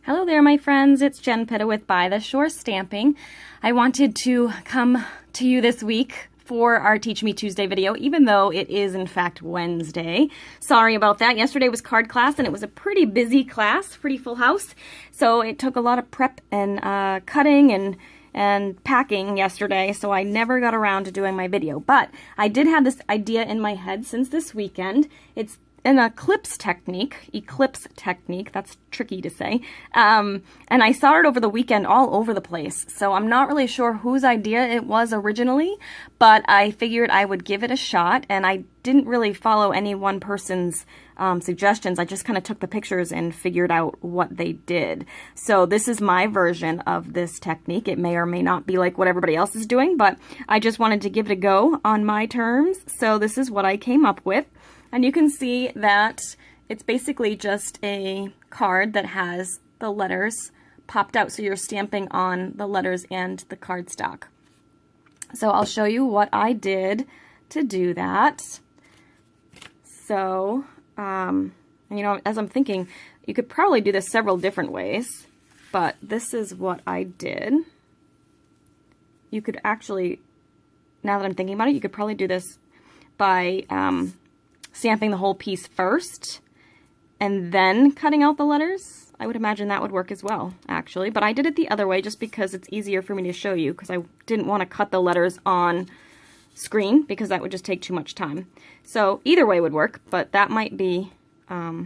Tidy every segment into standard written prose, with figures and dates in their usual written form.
Hello there, my friends. It's Jen Pitta with By the Shore Stamping. I wanted to come to you this week for our Teach Me Tuesday video, even though it is in fact Wednesday. Sorry about that. Yesterday was card class and it was a pretty busy class, pretty full house. So it took a lot of prep and cutting and packing yesterday, so I never got around to doing my video. But I did have this idea in my head since this weekend. It's an Eclipse technique, that's tricky to say, and I saw it over the weekend all over the place, so I'm not really sure whose idea it was originally, but I figured I would give it a shot, and I didn't really follow any one person's suggestions. I just kind of took the pictures and figured out what they did. So this is my version of this technique. It may or may not be like what everybody else is doing, but I just wanted to give it a go on my terms, so this is what I came up with. And you can see that it's basically just a card that has the letters popped out, so you're stamping on the letters and the cardstock. So I'll show you what I did to do that. So, you know, as I'm thinking, you could probably do this several different ways, but this is what I did. You could actually, now that I'm thinking about it, you could probably do this by stamping the whole piece first and then cutting out the letters. I would imagine that would work as well, actually, but I did it the other way just because it's easier for me to show you, because I didn't want to cut the letters on screen because that would just take too much time. So either way would work, but that might be a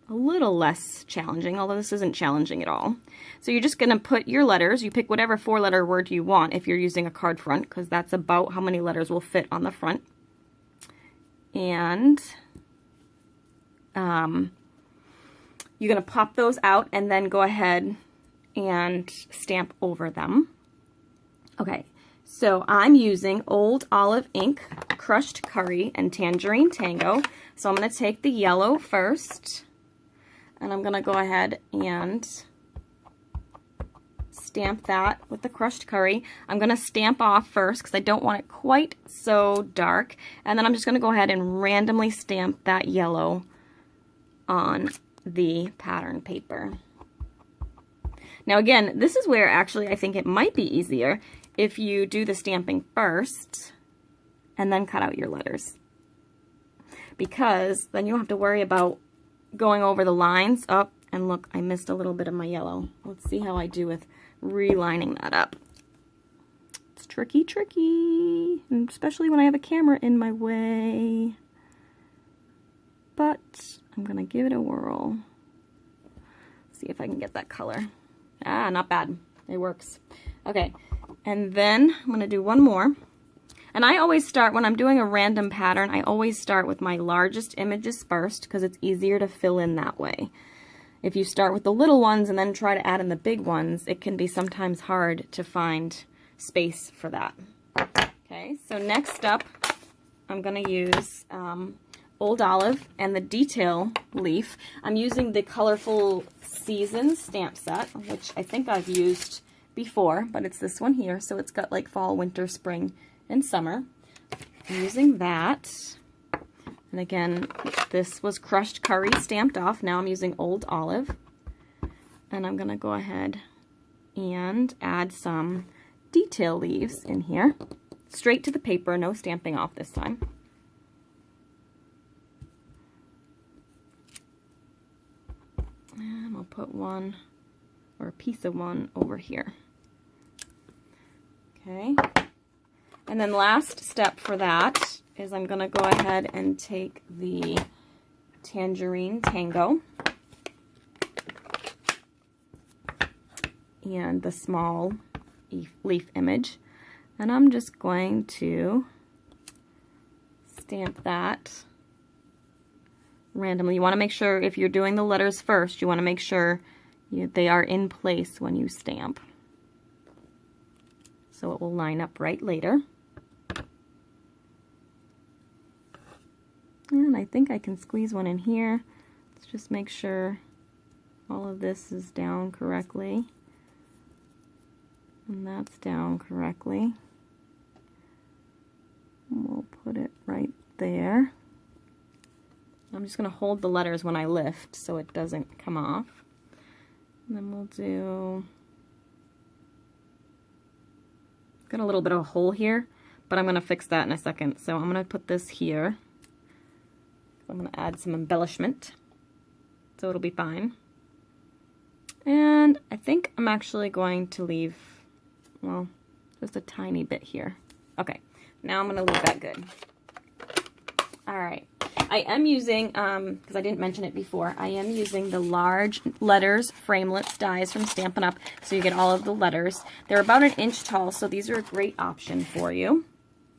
little less challenging, although this isn't challenging at all. So you're just going to put your letters, you pick whatever 4-letter word you want if you're using a card front, because that's about how many letters will fit on the front. And you're going to pop those out and then go ahead and stamp over them. Okay, so I'm using Old Olive ink, Crushed Curry, and Tangerine Tango. So I'm going to take the yellow first, and I'm going to go ahead and stamp that with the Crushed Curry. I'm going to stamp off first because I don't want it quite so dark, and then I'm just going to go ahead and randomly stamp that yellow on the pattern paper. Now again, this is where actually I think it might be easier if you do the stamping first and then cut out your letters, because then you don't have to worry about going over the lines. Oh, and look, I missed a little bit of my yellow. Let's see how I do with relining that up. It's tricky, and especially when I have a camera in my way. But I'm gonna give it a whirl. See if I can get that color. Ah, not bad. It works. Okay, and then I'm gonna do one more. And I always start, when I'm doing a random pattern, I always start with my largest images first because it's easier to fill in that way. If you start with the little ones and then try to add in the big ones, it can be sometimes hard to find space for that. Okay, so next up, I'm going to use Old Olive and the detail leaf. I'm using the Colorful Seasons stamp set, which I think I've used before, but it's this one here, so it's got like fall, winter, spring, and summer. I'm using that. And again, this was Crushed Curry stamped off. Now I'm using Old Olive. And I'm going to go ahead and add some detail leaves in here. Straight to the paper, no stamping off this time. And I'll put one, or a piece of one, over here. Okay. And then last step for that is I'm going to go ahead and take the Tangerine Tango and the small leaf image, and I'm just going to stamp that randomly. You want to make sure, if you're doing the letters first, you want to make sure they are in place when you stamp, so it will line up right later. And I think I can squeeze one in here. Let's just make sure all of this is down correctly. And that's down correctly. And we'll put it right there. I'm just going to hold the letters when I lift so it doesn't come off. And then we'll do, got a little bit of a hole here, but I'm going to fix that in a second. So I'm going to put this here. I'm going to add some embellishment, so it'll be fine. And I think I'm actually going to leave, well, just a tiny bit here. Okay, now I'm going to leave that good. All right. I am using, because I didn't mention it before, I am using the large letters framelits dies from Stampin' Up, so you get all of the letters. They're about 1 inch tall, so these are a great option for you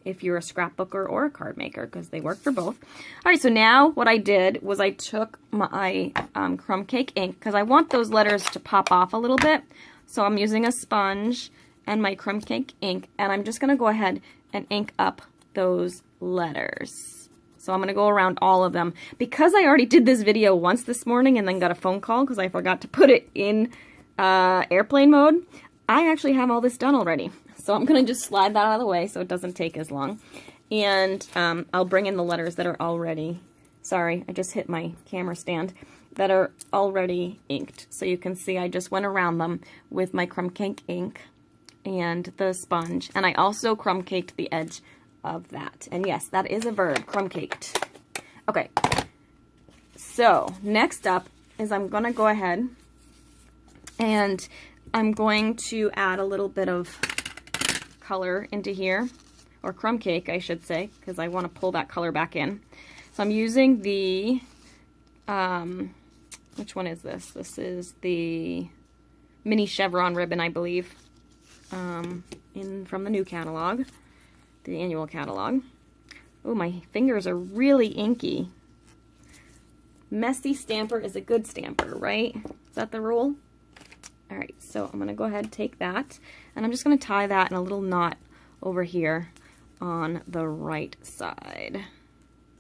if you're a scrapbooker or a card maker, because they work for both. All right, so now what I did was I took my crumb cake ink, because I want those letters to pop off a little bit. So I'm using a sponge and my crumb cake ink, and I'm just going to go ahead and ink up those letters. So I'm going to go around all of them. Because I already did this video once this morning and then got a phone call because I forgot to put it in airplane mode, I actually have all this done already. So I'm going to just slide that out of the way so it doesn't take as long. And I'll bring in the letters that are already, sorry, I just hit my camera stand, that are already inked. So you can see I just went around them with my crumb cake ink and the sponge. And I also crumb caked the edge of that. And yes, that is a verb, crumb caked. Okay, so next up is I'm going to go ahead and I'm going to add a little bit of color into here, or crumb cake I should say, because I want to pull that color back in. So I'm using the, which one is this? This is the mini chevron ribbon, I believe, from the new catalog, the annual catalog. Oh, my fingers are really inky. Messy stamper is a good stamper, right? Is that the rule? All right, so I'm going to go ahead and take that, and I'm just going to tie that in a little knot over here on the right side.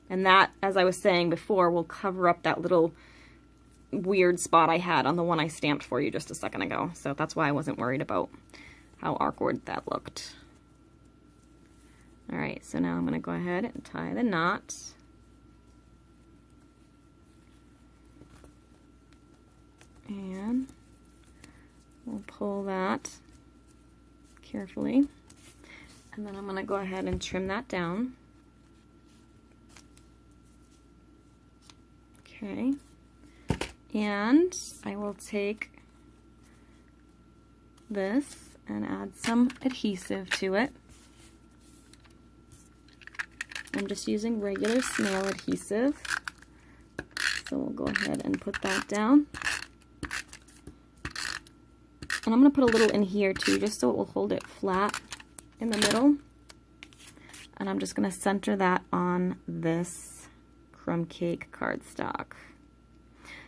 And that, as I was saying before, will cover up that little weird spot I had on the one I stamped for you just a second ago. So that's why I wasn't worried about how awkward that looked. All right, so now I'm going to go ahead and tie the knot. And we'll pull that carefully. And then I'm going to go ahead and trim that down. Okay. And I will take this and add some adhesive to it. I'm just using regular snail adhesive. So we'll go ahead and put that down. And I'm going to put a little in here too, just so it will hold it flat in the middle. And I'm just going to center that on this crumb cake cardstock.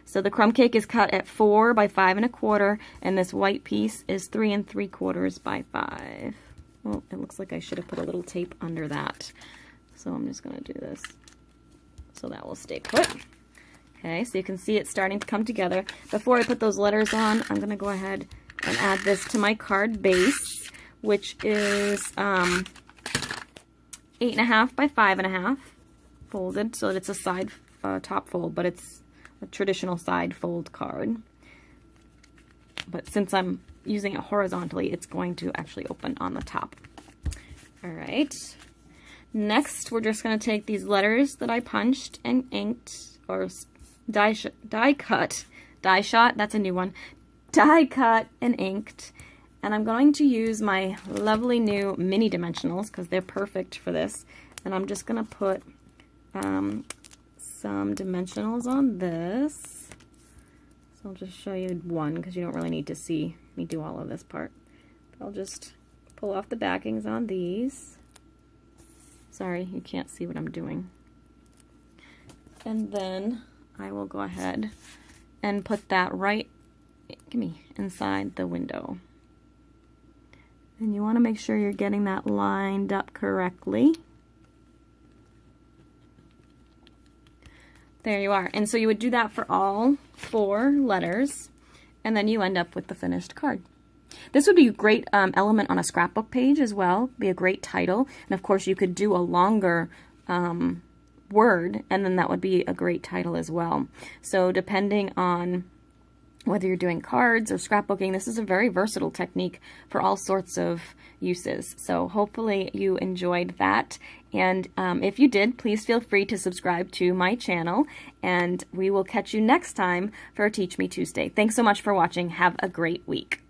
So the crumb cake is cut at 4 by 5 1/4, and this white piece is 3 3/4 by 5. Well, it looks like I should have put a little tape under that. So I'm just going to do this so that will stay put. Okay, so you can see it starting to come together. Before I put those letters on, I'm going to go ahead and add this to my card base, which is 8 1/2 by 5 1/2 folded, so that it's a side top fold, but it's a traditional side fold card. But since I'm using it horizontally, it's going to actually open on the top. All right. Next, we're just going to take these letters that I punched and inked, or die cut, that's a new one, die cut and inked, and I'm going to use my lovely new mini dimensionals because they're perfect for this, and I'm just going to put some dimensionals on this. So I'll just show you one because you don't really need to see me do all of this part. But I'll just pull off the backings on these. Sorry, you can't see what I'm doing. And then I will go ahead and put that right, inside the window. And you want to make sure you're getting that lined up correctly. There you are. And so you would do that for all 4 letters, and then you end up with the finished card. This would be a great element on a scrapbook page as well, be a great title. And of course you could do a longer word, and then that would be a great title as well. So depending on Whether you're doing cards or scrapbooking, this is a very versatile technique for all sorts of uses. So hopefully you enjoyed that. And if you did, please feel free to subscribe to my channel, and we will catch you next time for Teach Me Tuesday. Thanks so much for watching. Have a great week.